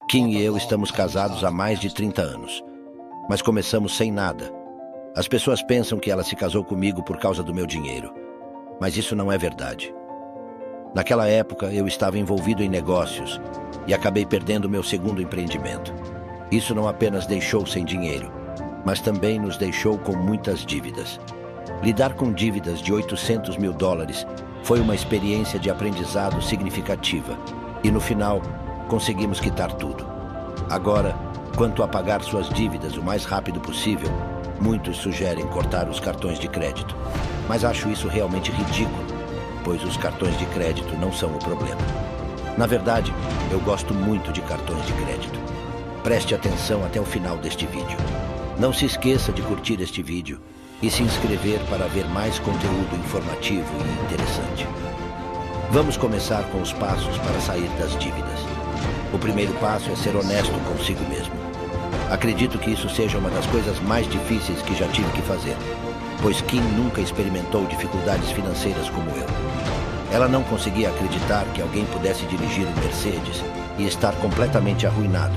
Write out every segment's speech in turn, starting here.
Kim e eu estamos casados há mais de 30 anos, mas começamos sem nada. As pessoas pensam que ela se casou comigo por causa do meu dinheiro, mas isso não é verdade. Naquela época, eu estava envolvido em negócios e acabei perdendo meu segundo empreendimento. Isso não apenas deixou sem dinheiro, mas também nos deixou com muitas dívidas. Lidar com dívidas de $800 mil foi uma experiência de aprendizado significativa e, no final, conseguimos quitar tudo. Agora, quanto a pagar suas dívidas o mais rápido possível, muitos sugerem cortar os cartões de crédito. Mas acho isso realmente ridículo, pois os cartões de crédito não são o problema. Na verdade, eu gosto muito de cartões de crédito. Preste atenção até o final deste vídeo. Não se esqueça de curtir este vídeo e se inscrever para ver mais conteúdo informativo e interessante. Vamos começar com os passos para sair das dívidas. O primeiro passo é ser honesto consigo mesmo. Acredito que isso seja uma das coisas mais difíceis que já tive que fazer, pois Kim nunca experimentou dificuldades financeiras como eu. Ela não conseguia acreditar que alguém pudesse dirigir um Mercedes e estar completamente arruinado,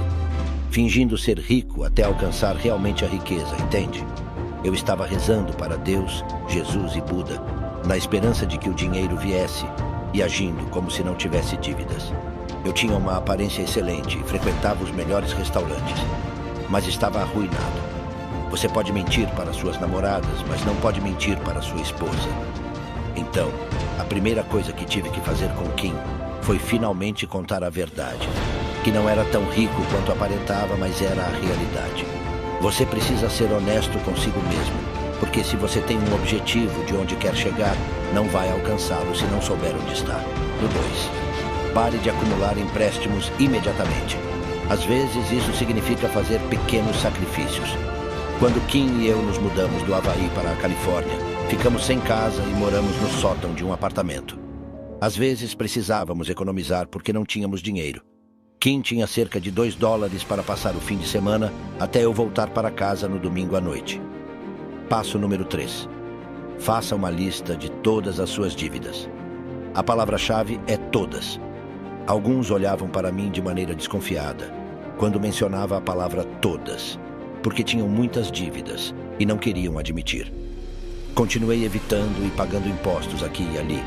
fingindo ser rico até alcançar realmente a riqueza, entende? Eu estava rezando para Deus, Jesus e Buda, na esperança de que o dinheiro viesse e agindo como se não tivesse dívidas. Eu tinha uma aparência excelente e frequentava os melhores restaurantes, mas estava arruinado. Você pode mentir para suas namoradas, mas não pode mentir para sua esposa. Então, a primeira coisa que tive que fazer com Kim foi finalmente contar a verdade, que não era tão rico quanto aparentava, mas era a realidade. Você precisa ser honesto consigo mesmo, porque se você tem um objetivo de onde quer chegar, não vai alcançá-lo se não souber onde está. No 2. Pare de acumular empréstimos imediatamente. Às vezes, isso significa fazer pequenos sacrifícios. Quando Kim e eu nos mudamos do Havaí para a Califórnia, ficamos sem casa e moramos no sótão de um apartamento. Às vezes, precisávamos economizar porque não tínhamos dinheiro. Kim tinha cerca de $2 para passar o fim de semana até eu voltar para casa no domingo à noite. Passo número 3. Faça uma lista de todas as suas dívidas. A palavra-chave é todas. Alguns olhavam para mim de maneira desconfiada quando mencionava a palavra todas, porque tinham muitas dívidas e não queriam admitir. Continuei evitando e pagando impostos aqui e ali,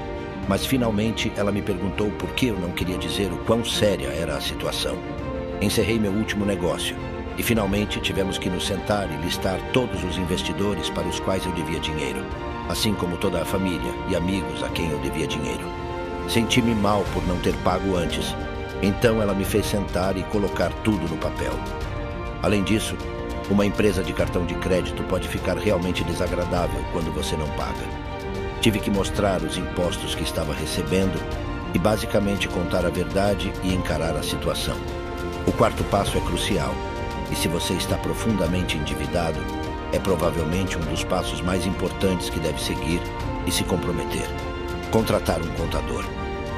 mas finalmente ela me perguntou por que eu não queria dizer o quão séria era a situação. Encerrei meu último negócio e finalmente tivemos que nos sentar e listar todos os investidores para os quais eu devia dinheiro, assim como toda a família e amigos a quem eu devia dinheiro. Senti-me mal por não ter pago antes, então ela me fez sentar e colocar tudo no papel. Além disso, uma empresa de cartão de crédito pode ficar realmente desagradável quando você não paga. Tive que mostrar os impostos que estava recebendo e basicamente contar a verdade e encarar a situação. O quarto passo é crucial, e se você está profundamente endividado, é provavelmente um dos passos mais importantes que deve seguir e se comprometer. Contratar um contador.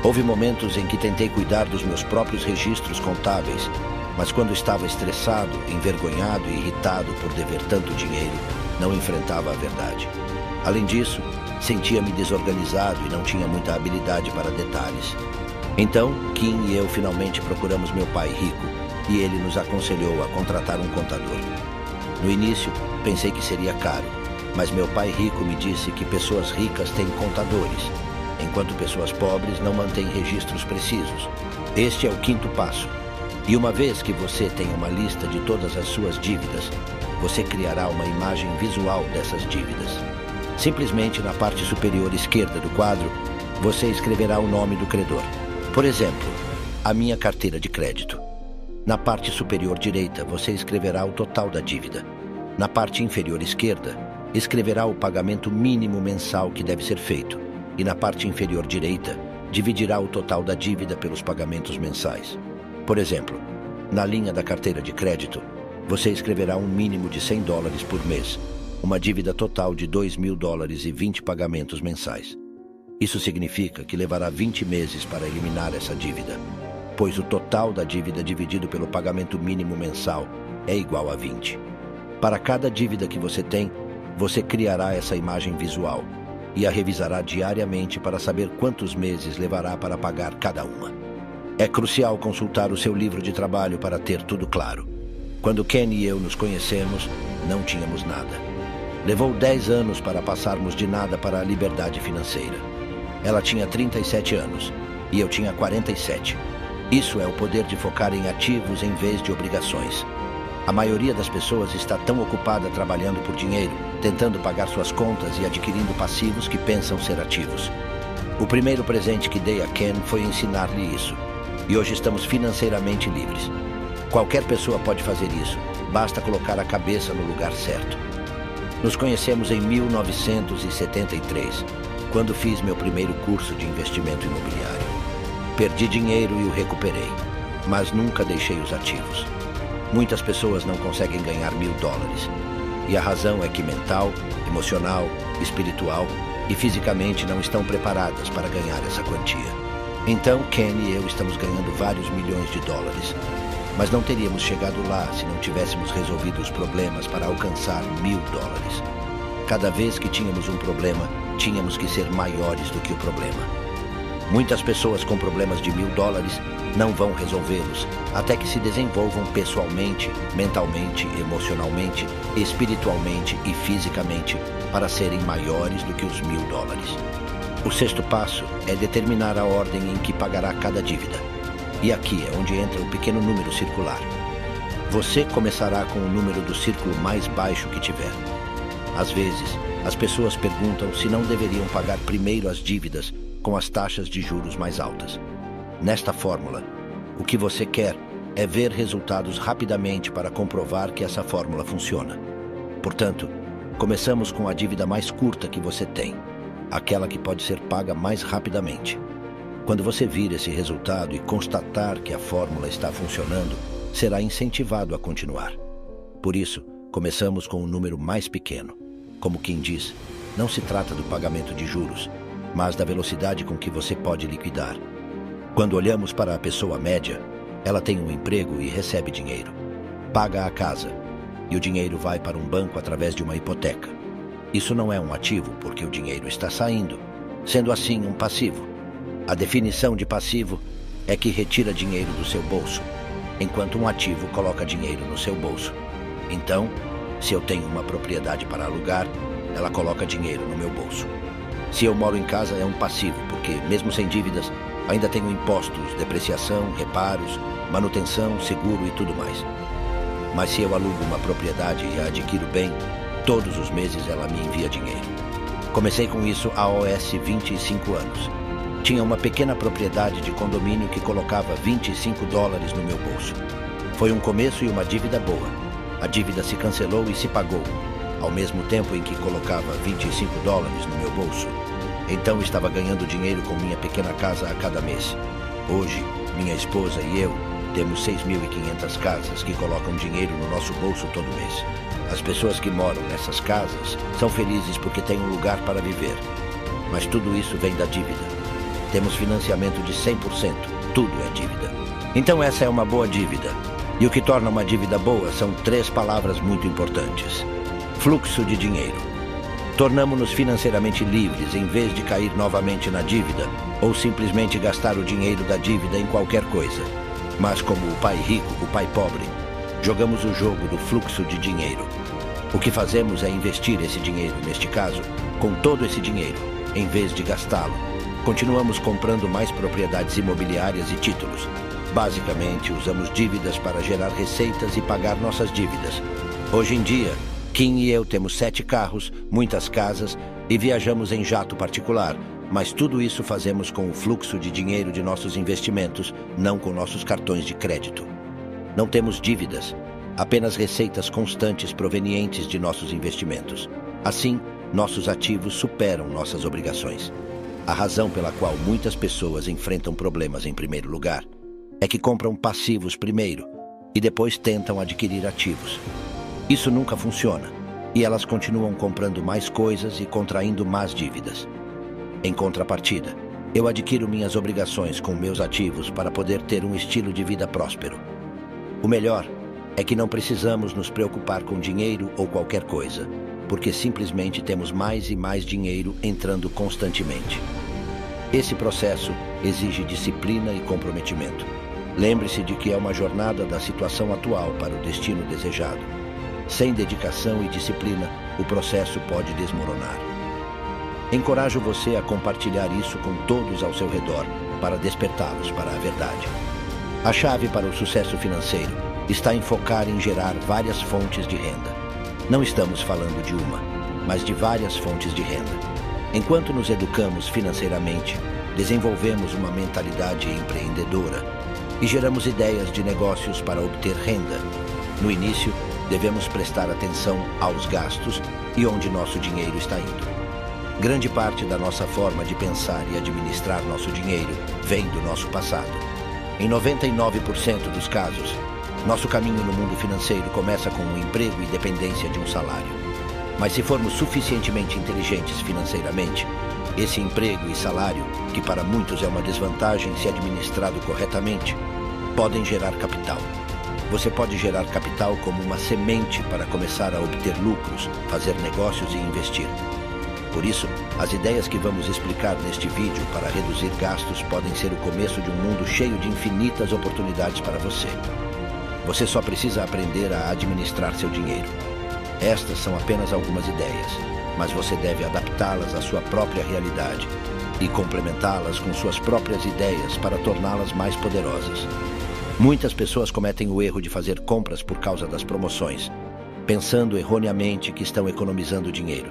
Houve momentos em que tentei cuidar dos meus próprios registros contábeis, mas quando estava estressado, envergonhado e irritado por dever tanto dinheiro, não enfrentava a verdade. Além disso, sentia-me desorganizado e não tinha muita habilidade para detalhes. Então, Kim e eu finalmente procuramos meu pai rico e ele nos aconselhou a contratar um contador. No início, pensei que seria caro, mas meu pai rico me disse que pessoas ricas têm contadores, enquanto pessoas pobres não mantêm registros precisos. Este é o quinto passo. E uma vez que você tem uma lista de todas as suas dívidas, você criará uma imagem visual dessas dívidas. Simplesmente na parte superior esquerda do quadro, você escreverá o nome do credor. Por exemplo, a minha carteira de crédito. Na parte superior direita, você escreverá o total da dívida. Na parte inferior esquerda, escreverá o pagamento mínimo mensal que deve ser feito. E na parte inferior direita, dividirá o total da dívida pelos pagamentos mensais. Por exemplo, na linha da carteira de crédito, você escreverá um mínimo de $100 por mês, uma dívida total de $2.000 e 20 pagamentos mensais. Isso significa que levará 20 meses para eliminar essa dívida, pois o total da dívida dividido pelo pagamento mínimo mensal é igual a 20. Para cada dívida que você tem, você criará essa imagem visual e a revisará diariamente para saber quantos meses levará para pagar cada uma. É crucial consultar o seu livro de trabalho para ter tudo claro. Quando Ken e eu nos conhecemos, não tínhamos nada. Levou 10 anos para passarmos de nada para a liberdade financeira. Ela tinha 37 anos e eu tinha 47. Isso é o poder de focar em ativos em vez de obrigações. A maioria das pessoas está tão ocupada trabalhando por dinheiro, tentando pagar suas contas e adquirindo passivos que pensam ser ativos. O primeiro presente que dei a Ken foi ensinar-lhe isso. E hoje estamos financeiramente livres. Qualquer pessoa pode fazer isso, basta colocar a cabeça no lugar certo. Nos conhecemos em 1973, quando fiz meu primeiro curso de investimento imobiliário. Perdi dinheiro e o recuperei, mas nunca deixei os ativos. Muitas pessoas não conseguem ganhar $1.000, e a razão é que mental, emocional, espiritual e fisicamente não estão preparadas para ganhar essa quantia. Então, Ken e eu estamos ganhando vários milhões de dólares. Mas não teríamos chegado lá se não tivéssemos resolvido os problemas para alcançar $1.000. Cada vez que tínhamos um problema, tínhamos que ser maiores do que o problema. Muitas pessoas com problemas de $1.000 não vão resolvê-los até que se desenvolvam pessoalmente, mentalmente, emocionalmente, espiritualmente e fisicamente para serem maiores do que os $1.000. O sexto passo é determinar a ordem em que pagará cada dívida. E aqui é onde entra o pequeno número circular. Você começará com o número do círculo mais baixo que tiver. Às vezes, as pessoas perguntam se não deveriam pagar primeiro as dívidas com as taxas de juros mais altas. Nesta fórmula, o que você quer é ver resultados rapidamente para comprovar que essa fórmula funciona. Portanto, começamos com a dívida mais curta que você tem. Aquela que pode ser paga mais rapidamente. Quando você vir esse resultado e constatar que a fórmula está funcionando, será incentivado a continuar. Por isso, começamos com um número mais pequeno. Como quem diz, não se trata do pagamento de juros, mas da velocidade com que você pode liquidar. Quando olhamos para a pessoa média, ela tem um emprego e recebe dinheiro. Paga a casa, e o dinheiro vai para um banco através de uma hipoteca. Isso não é um ativo, porque o dinheiro está saindo, sendo assim um passivo. A definição de passivo é que retira dinheiro do seu bolso, enquanto um ativo coloca dinheiro no seu bolso. Então, se eu tenho uma propriedade para alugar, ela coloca dinheiro no meu bolso. Se eu moro em casa, é um passivo, porque, mesmo sem dívidas, ainda tenho impostos, depreciação, reparos, manutenção, seguro e tudo mais. Mas se eu alugo uma propriedade e a adquiro bem, todos os meses ela me envia dinheiro. Comecei com isso há 25 anos. Tinha uma pequena propriedade de condomínio que colocava $25 no meu bolso. Foi um começo e uma dívida boa. A dívida se cancelou e se pagou, ao mesmo tempo em que colocava $25 no meu bolso. Então estava ganhando dinheiro com minha pequena casa a cada mês. Hoje, minha esposa e eu temos 6.500 casas que colocam dinheiro no nosso bolso todo mês. As pessoas que moram nessas casas são felizes porque têm um lugar para viver. Mas tudo isso vem da dívida. Temos financiamento de 100%, tudo é dívida. Então essa é uma boa dívida. E o que torna uma dívida boa são 3 palavras muito importantes. Fluxo de dinheiro. Tornamo-nos financeiramente livres em vez de cair novamente na dívida ou simplesmente gastar o dinheiro da dívida em qualquer coisa. Mas como o pai rico, o pai pobre, jogamos o jogo do fluxo de dinheiro. O que fazemos é investir esse dinheiro, neste caso, com todo esse dinheiro, em vez de gastá-lo. Continuamos comprando mais propriedades imobiliárias e títulos. Basicamente, usamos dívidas para gerar receitas e pagar nossas dívidas. Hoje em dia, Kim e eu temos 7 carros, muitas casas e viajamos em jato particular, mas tudo isso fazemos com o fluxo de dinheiro de nossos investimentos, não com nossos cartões de crédito. Não temos dívidas, apenas receitas constantes provenientes de nossos investimentos. Assim, nossos ativos superam nossas obrigações. A razão pela qual muitas pessoas enfrentam problemas em primeiro lugar é que compram passivos primeiro e depois tentam adquirir ativos. Isso nunca funciona e elas continuam comprando mais coisas e contraindo mais dívidas. Em contrapartida, eu adquiro minhas obrigações com meus ativos para poder ter um estilo de vida próspero. O melhor é que não precisamos nos preocupar com dinheiro ou qualquer coisa, porque simplesmente temos mais e mais dinheiro entrando constantemente. Esse processo exige disciplina e comprometimento. Lembre-se de que é uma jornada da situação atual para o destino desejado. Sem dedicação e disciplina, o processo pode desmoronar. Encorajo você a compartilhar isso com todos ao seu redor para despertá-los para a verdade. A chave para o sucesso financeiro está em focar em gerar várias fontes de renda. Não estamos falando de uma, mas de várias fontes de renda. Enquanto nos educamos financeiramente, desenvolvemos uma mentalidade empreendedora e geramos ideias de negócios para obter renda. No início, devemos prestar atenção aos gastos e onde nosso dinheiro está indo. Grande parte da nossa forma de pensar e administrar nosso dinheiro vem do nosso passado. Em 99% dos casos, nosso caminho no mundo financeiro começa com um emprego e dependência de um salário. Mas se formos suficientemente inteligentes financeiramente, esse emprego e salário, que para muitos é uma desvantagem se administrado corretamente, podem gerar capital. Você pode gerar capital como uma semente para começar a obter lucros, fazer negócios e investir. Por isso, as ideias que vamos explicar neste vídeo para reduzir gastos podem ser o começo de um mundo cheio de infinitas oportunidades para você. Você só precisa aprender a administrar seu dinheiro. Estas são apenas algumas ideias, mas você deve adaptá-las à sua própria realidade e complementá-las com suas próprias ideias para torná-las mais poderosas. Muitas pessoas cometem o erro de fazer compras por causa das promoções, pensando erroneamente que estão economizando dinheiro.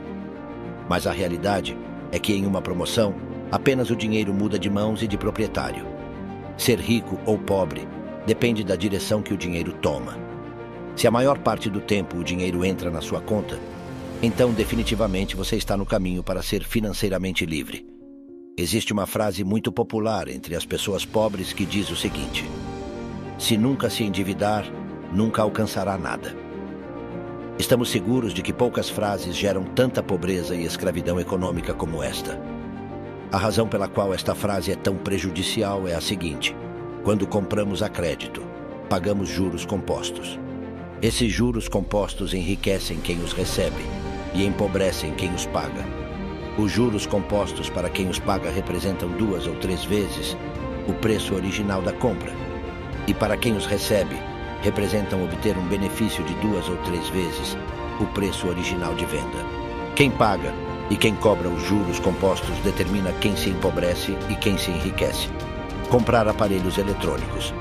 Mas a realidade é que em uma promoção, apenas o dinheiro muda de mãos e de proprietário. Ser rico ou pobre depende da direção que o dinheiro toma. Se a maior parte do tempo o dinheiro entra na sua conta, então definitivamente você está no caminho para ser financeiramente livre. Existe uma frase muito popular entre as pessoas pobres que diz o seguinte: se nunca se endividar, nunca alcançará nada. Estamos seguros de que poucas frases geram tanta pobreza e escravidão econômica como esta. A razão pela qual esta frase é tão prejudicial é a seguinte: quando compramos a crédito, pagamos juros compostos. Esses juros compostos enriquecem quem os recebe e empobrecem quem os paga. Os juros compostos para quem os paga representam 2 ou 3 vezes o preço original da compra, e para quem os recebe, representam obter um benefício de 2 ou 3 vezes o preço original de venda. Quem paga e quem cobra os juros compostos determina quem se empobrece e quem se enriquece. Comprar aparelhos eletrônicos.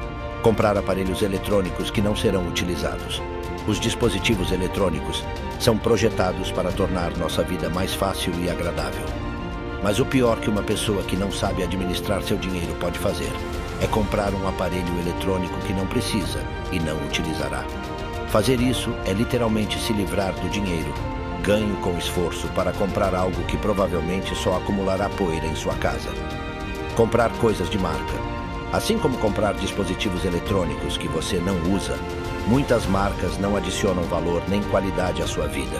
Comprar aparelhos eletrônicos que não serão utilizados. Os dispositivos eletrônicos são projetados para tornar nossa vida mais fácil e agradável. Mas o pior que uma pessoa que não sabe administrar seu dinheiro pode fazer é comprar um aparelho eletrônico que não precisa e não utilizará. Fazer isso é literalmente se livrar do dinheiro, ganho com esforço, para comprar algo que provavelmente só acumulará poeira em sua casa. Comprar coisas de marca. Assim como comprar dispositivos eletrônicos que você não usa, muitas marcas não adicionam valor nem qualidade à sua vida.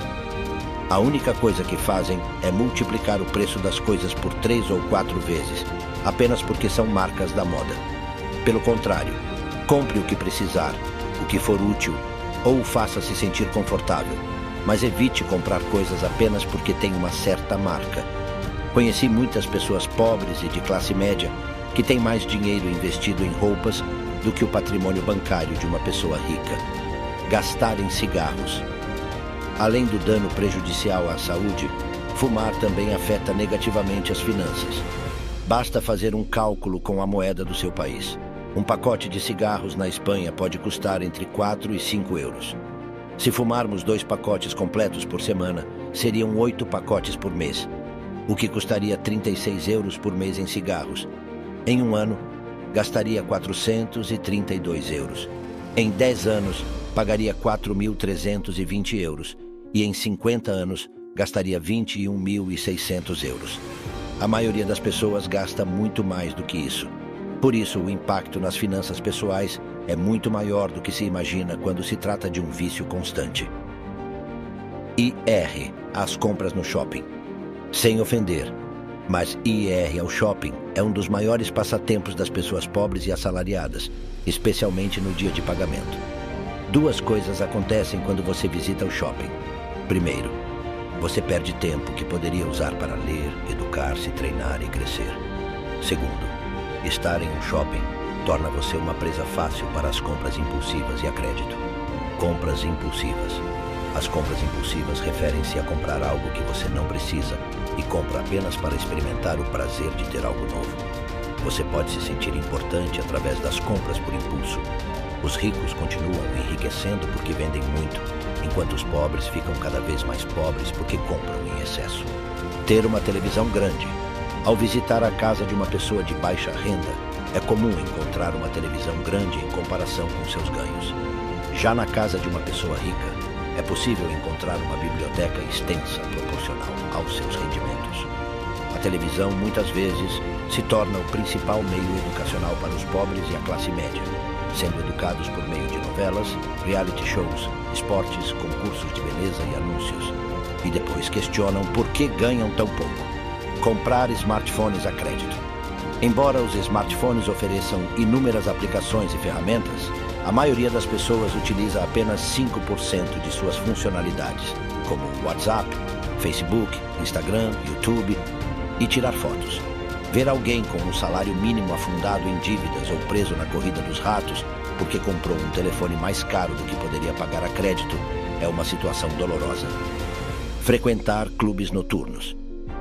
A única coisa que fazem é multiplicar o preço das coisas por 3 ou 4 vezes, apenas porque são marcas da moda. Pelo contrário, compre o que precisar, o que for útil, ou o faça se sentir confortável, mas evite comprar coisas apenas porque tem uma certa marca. Conheci muitas pessoas pobres e de classe média que têm mais dinheiro investido em roupas do que o patrimônio bancário de uma pessoa rica. Gastar em cigarros. Além do dano prejudicial à saúde, fumar também afeta negativamente as finanças. Basta fazer um cálculo com a moeda do seu país. Um pacote de cigarros na Espanha pode custar entre 4 e 5 euros. Se fumarmos 2 pacotes completos por semana, seriam 8 pacotes por mês, o que custaria 36 euros por mês em cigarros. Em um ano, gastaria 432 euros. Em 10 anos, pagaria 4.320 euros. E em 50 anos, gastaria 21.600 euros. A maioria das pessoas gasta muito mais do que isso. Por isso, o impacto nas finanças pessoais é muito maior do que se imagina quando se trata de um vício constante. IR, as compras no shopping. Sem ofender, mas IR ao shopping é um dos maiores passatempos das pessoas pobres e assalariadas, especialmente no dia de pagamento. 2 coisas acontecem quando você visita o shopping. Primeiro, você perde tempo que poderia usar para ler, educar-se, treinar e crescer. Segundo, estar em um shopping torna você uma presa fácil para as compras impulsivas e a crédito. Compras impulsivas. As compras impulsivas referem-se a comprar algo que você não precisa e compra apenas para experimentar o prazer de ter algo novo. Você pode se sentir importante através das compras por impulso. Os ricos continuam enriquecendo porque vendem muito, enquanto os pobres ficam cada vez mais pobres porque compram em excesso. Ter uma televisão grande. Ao visitar a casa de uma pessoa de baixa renda, é comum encontrar uma televisão grande em comparação com seus ganhos. Já na casa de uma pessoa rica, é possível encontrar uma biblioteca extensa proporcional aos seus rendimentos. A televisão, muitas vezes, se torna o principal meio educacional para os pobres e a classe média, sendo educados por meio de novelas, reality shows, esportes, concursos de beleza e anúncios. E depois questionam por que ganham tão pouco. Comprar smartphones a crédito. Embora os smartphones ofereçam inúmeras aplicações e ferramentas, a maioria das pessoas utiliza apenas 5% de suas funcionalidades, como WhatsApp, Facebook, Instagram, YouTube e tirar fotos. Ver alguém com um salário mínimo afundado em dívidas ou preso na corrida dos ratos porque comprou um telefone mais caro do que poderia pagar a crédito é uma situação dolorosa. Frequentar clubes noturnos.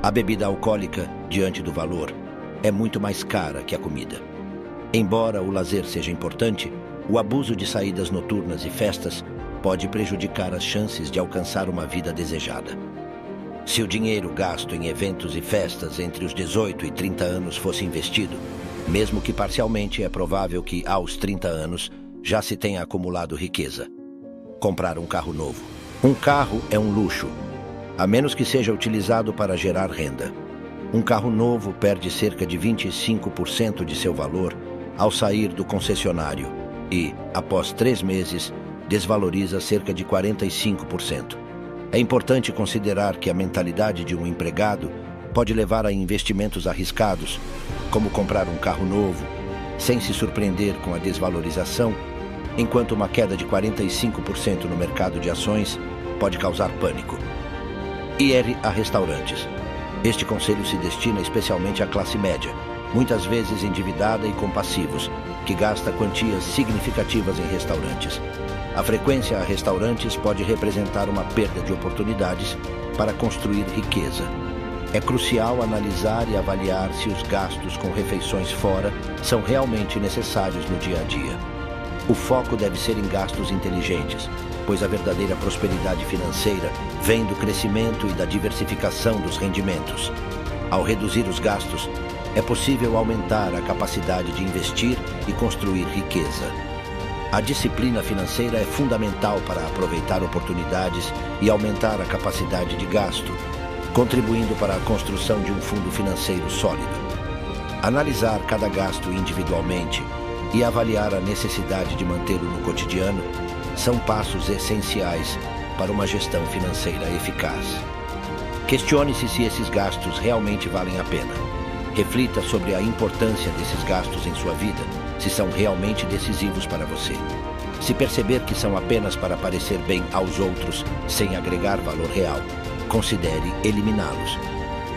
A bebida alcoólica, diante do valor, é muito mais cara que a comida. Embora o lazer seja importante, o abuso de saídas noturnas e festas pode prejudicar as chances de alcançar uma vida desejada. Se o dinheiro gasto em eventos e festas entre os 18 e 30 anos fosse investido, mesmo que parcialmente, é provável que, aos 30 anos, já se tenha acumulado riqueza. Comprar um carro novo. Um carro é um luxo, a menos que seja utilizado para gerar renda. Um carro novo perde cerca de 25% de seu valor ao sair do concessionário e, após 3 meses, desvaloriza cerca de 45%. É importante considerar que a mentalidade de um empregado pode levar a investimentos arriscados, como comprar um carro novo, sem se surpreender com a desvalorização, enquanto uma queda de 45% no mercado de ações pode causar pânico. Ir a restaurantes. Este conselho se destina especialmente à classe média, muitas vezes endividada e com passivos, que gasta quantias significativas em restaurantes. A frequência a restaurantes pode representar uma perda de oportunidades para construir riqueza. É crucial analisar e avaliar se os gastos com refeições fora são realmente necessários no dia a dia. O foco deve ser em gastos inteligentes, pois a verdadeira prosperidade financeira vem do crescimento e da diversificação dos rendimentos. Ao reduzir os gastos, é possível aumentar a capacidade de investir e construir riqueza. A disciplina financeira é fundamental para aproveitar oportunidades e aumentar a capacidade de gasto, contribuindo para a construção de um fundo financeiro sólido. Analisar cada gasto individualmente e avaliar a necessidade de mantê-lo no cotidiano são passos essenciais para uma gestão financeira eficaz. Questione-se se esses gastos realmente valem a pena. Reflita sobre a importância desses gastos em sua vida, se são realmente decisivos para você. Se perceber que são apenas para parecer bem aos outros, sem agregar valor real, considere eliminá-los.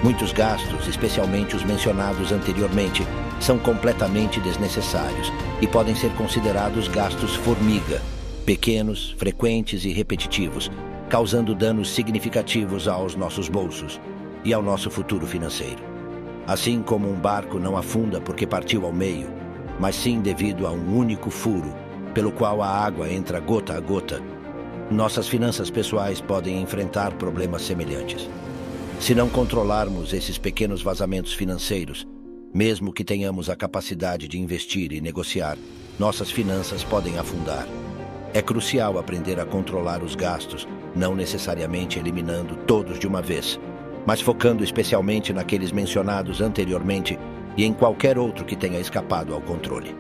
Muitos gastos, especialmente os mencionados anteriormente, são completamente desnecessários e podem ser considerados gastos formiga, pequenos, frequentes e repetitivos, causando danos significativos aos nossos bolsos e ao nosso futuro financeiro. Assim como um barco não afunda porque partiu ao meio, mas sim devido a um único furo, pelo qual a água entra gota a gota, nossas finanças pessoais podem enfrentar problemas semelhantes. Se não controlarmos esses pequenos vazamentos financeiros, mesmo que tenhamos a capacidade de investir e negociar, nossas finanças podem afundar. É crucial aprender a controlar os gastos, não necessariamente eliminando todos de uma vez, mas focando especialmente naqueles mencionados anteriormente e em qualquer outro que tenha escapado ao controle.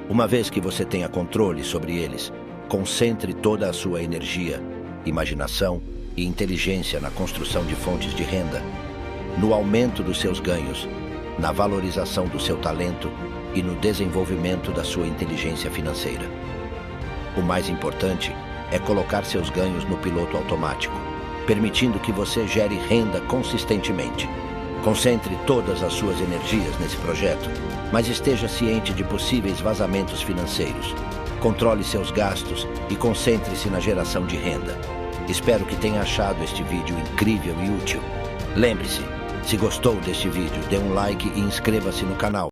Uma vez que você tenha controle sobre eles, concentre toda a sua energia, imaginação e inteligência na construção de fontes de renda, no aumento dos seus ganhos, na valorização do seu talento e no desenvolvimento da sua inteligência financeira. O mais importante é colocar seus ganhos no piloto automático, permitindo que você gere renda consistentemente. Concentre todas as suas energias nesse projeto, mas esteja ciente de possíveis vazamentos financeiros. Controle seus gastos e concentre-se na geração de renda. Espero que tenha achado este vídeo incrível e útil. Lembre-se, se gostou deste vídeo, dê um like e inscreva-se no canal.